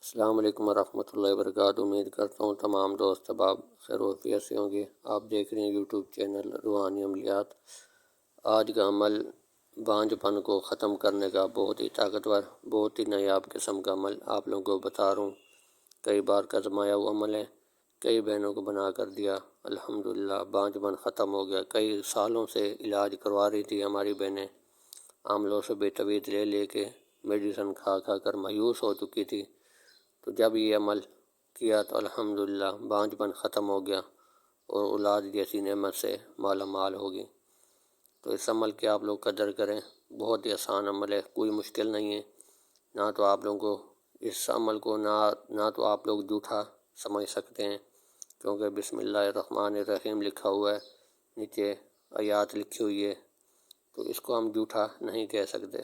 السلام علیکم ورحمۃ اللہ وبرکاتہ۔ امید کرتا ہوں تمام دوست احباب خیر و عافیت سے ہوں گے۔ آپ دیکھ رہے ہیں یوٹیوب چینل روحانی عملیات۔ آج کا عمل بانجھ پن کو ختم کرنے کا بہت ہی طاقتور، بہت ہی نایاب قسم کا عمل آپ لوگوں کو بتا رہا ہوں۔ کئی بار آزمایا ہوا عمل ہے، کئی بہنوں کو بنا کر دیا، الحمدللہ بانجھ پن ختم ہو گیا۔ کئی سالوں سے علاج کروا رہی تھی ہماری بہنیں، عاملوں سے بے طبیعت لے لے کے میڈیسن کھا کھا کر مایوس ہو چکی تھی۔ تو جب یہ عمل کیا تو الحمدللہ بانجھ پن ختم ہو گیا اور اولاد جیسی نعمت سے مالا مال ہوگی۔ تو اس عمل کی آپ لوگ قدر کریں، بہت ہی آسان عمل ہے، کوئی مشکل نہیں ہے۔ نہ تو آپ لوگوں کو اس عمل کو نہ تو آپ لوگ جھوٹا سمجھ سکتے ہیں، کیونکہ بسم اللہ الرحمن الرحیم لکھا ہوا ہے، نیچے آیات لکھی ہوئی ہے، تو اس کو ہم جھوٹا نہیں کہہ سکتے۔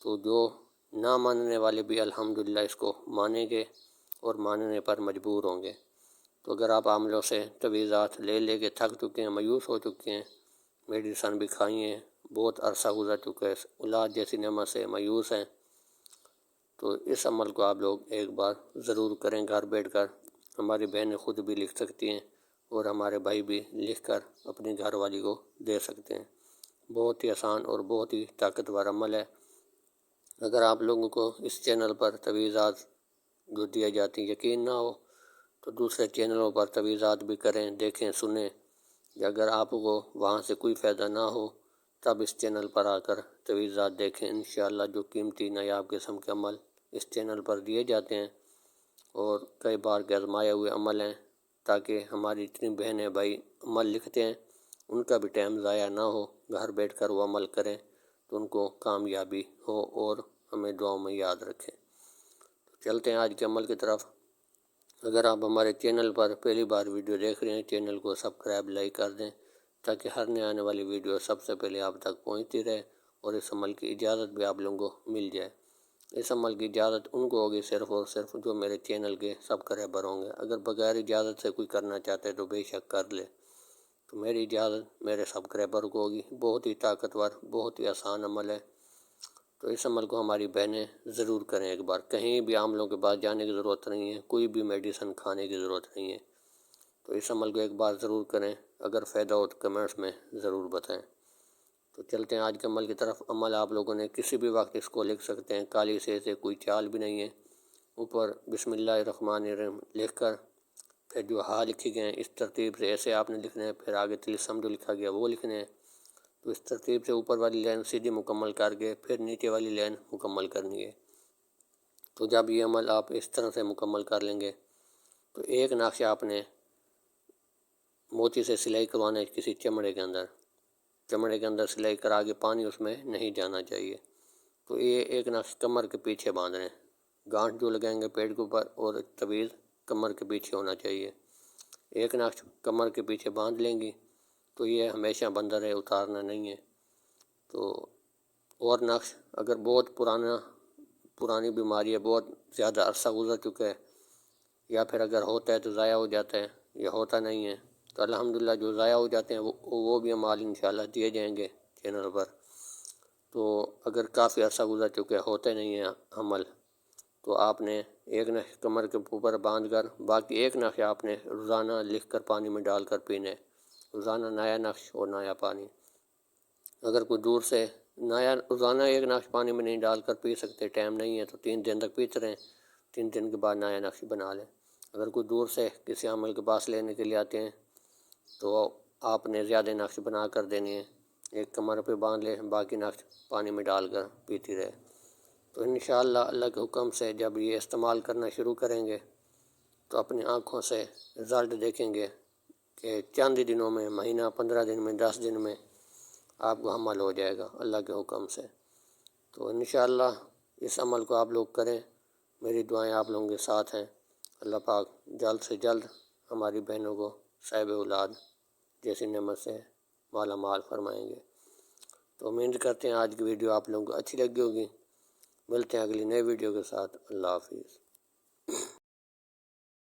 تو جو نہ ماننے والے بھی الحمدللہ اس کو مانیں گے اور ماننے پر مجبور ہوں گے۔ تو اگر آپ عاملوں سے تویزات لے لے کے تھک چکے ہیں، مایوس ہو چکے ہیں، میڈیسن بھی کھائی ہیں، بہت عرصہ گزر چکا ہے، اولاد جیسی نعمت سے مایوس ہیں، تو اس عمل کو آپ لوگ ایک بار ضرور کریں گھر بیٹھ کر۔ ہماری بہنیں خود بھی لکھ سکتی ہیں اور ہمارے بھائی بھی لکھ کر اپنی گھر والی کو دے سکتے ہیں۔ بہت ہی آسان اور بہت ہی طاقتور عمل ہے۔ اگر آپ لوگوں کو اس چینل پر تویزات جو دیا جاتی یقین نہ ہو تو دوسرے چینلوں پر تویزات بھی کریں، دیکھیں، سنیں۔ اگر آپ کو وہاں سے کوئی فائدہ نہ ہو تب اس چینل پر آ کر تویزات دیکھیں۔ انشاءاللہ جو قیمتی نایاب قسم کے عمل اس چینل پر دیے جاتے ہیں اور کئی بار کے آزمائے ہوئے عمل ہیں، تاکہ ہماری اتنی بہنیں بھائی عمل لکھتے ہیں، ان کا بھی ٹائم ضائع نہ ہو، گھر بیٹھ کر وہ عمل کریں تو ان کو کامیابی ہو اور ہمیں دعاؤں میں یاد رکھیں۔ تو چلتے ہیں آج کے عمل کی طرف۔ اگر آپ ہمارے چینل پر پہلی بار ویڈیو دیکھ رہے ہیں، چینل کو سبسکرائب لائک کر دیں تاکہ ہر نئے آنے والی ویڈیو سب سے پہلے آپ تک پہنچتی رہے اور اس عمل کی اجازت بھی آپ لوگوں کو مل جائے۔ اس عمل کی اجازت ان کو ہوگی صرف اور صرف جو میرے چینل کے سبسکرائبر ہوں گے۔ اگر بغیر اجازت سے کوئی کرنا چاہتے تو بے شک کر لے، تو میری اجازت میرے سبسکرائبر کو ہوگی۔ بہت ہی طاقتور، بہت ہی آسان عمل ہے، تو اس عمل کو ہماری بہنیں ضرور کریں ایک بار۔ کہیں بھی عاملوں کے پاس جانے کی ضرورت نہیں ہے، کوئی بھی میڈیسن کھانے کی ضرورت نہیں ہے، تو اس عمل کو ایک بار ضرور کریں۔ اگر فائدہ ہو تو کمنٹس میں ضرور بتائیں۔ تو چلتے ہیں آج کے عمل کی طرف۔ عمل آپ لوگوں نے کسی بھی وقت اس کو لکھ سکتے ہیں، کالی سیاہی سے کوئی چال بھی نہیں ہے۔ اوپر بسم اللہ الرحمن الرحیم لکھ کر پھر جو ہاں لکھی گئے ہیں اس ترتیب سے ایسے آپ نے لکھنے ہیں، پھر آگے طلسم جو لکھا گیا وہ لکھنے ہیں۔ تو اس ترتیب سے اوپر والی لائن سیدھی مکمل کر کے پھر نیچے والی لائن مکمل کرنی ہے۔ تو جب یہ عمل آپ اس طرح سے مکمل کر لیں گے تو ایک نقشہ آپ نے موتی سے سلائی کروانا ہے کسی چمڑے کے اندر، چمڑے کے اندر سلائی کرا کے پانی اس میں نہیں جانا چاہیے۔ تو یہ ایک نقش کمر کے پیچھے باندھنا ہے، گانٹھ جو لگائیں گے پیٹ کے اوپر اور تویز کمر کے پیچھے ہونا چاہیے۔ ایک نقش کمر کے پیچھے باندھ لیں گی تو یہ ہمیشہ بندھا رہے، اتارنا نہیں ہے۔ تو اور نقش اگر بہت پرانی بیماری ہے، بہت زیادہ عرصہ گزر چکا ہے، یا پھر اگر ہوتا ہے تو ضائع ہو جاتا ہے یا ہوتا نہیں ہے، تو الحمدللہ جو ضائع ہو جاتے ہیں وہ بھی عمال انشاءاللہ دیے جائیں گے چینل پر۔ تو اگر کافی عرصہ گزر چکے ہوتے نہیں ہیں عمل، تو آپ نے ایک نقش کمر کے اوپر باندھ کر باقی ایک نقش آپ نے روزانہ لکھ کر پانی میں ڈال کر پینے، روزانہ نیا نقش اور نیا پانی۔ اگر کوئی دور سے نیا روزانہ ایک نقش پانی میں نہیں ڈال کر پی سکتے، ٹائم نہیں ہے، تو 3 دن تک پیتے رہیں، 3 دن کے بعد نیا نقش بنا لیں۔ اگر کوئی دور سے کسی عمل کے پاس لینے کے لیے آتے ہیں تو آپ نے زیادہ نقش بنا کر دینے ہیں، ایک کمر پہ باندھ لیں، باقی نقش پانی میں ڈال کر پیتی رہے۔ تو انشاءاللہ اللہ کے حکم سے جب یہ استعمال کرنا شروع کریں گے تو اپنی آنکھوں سے رزلٹ دیکھیں گے کہ چند دنوں میں، مہینہ، 15 دن میں، 10 دن میں آپ کو عمل ہو جائے گا اللہ کے حکم سے۔ تو انشاءاللہ اس عمل کو آپ لوگ کریں، میری دعائیں آپ لوگوں کے ساتھ ہیں۔ اللہ پاک جلد سے جلد ہماری بہنوں کو صاحب اولاد جیسی نعمت سے مالا مال فرمائیں گے۔ تو امید کرتے ہیں آج کی ویڈیو آپ لوگوں کو اچھی لگی ہوگی۔ ملتے ہیں اگلی نئے ویڈیو کے ساتھ۔ اللہ حافظ۔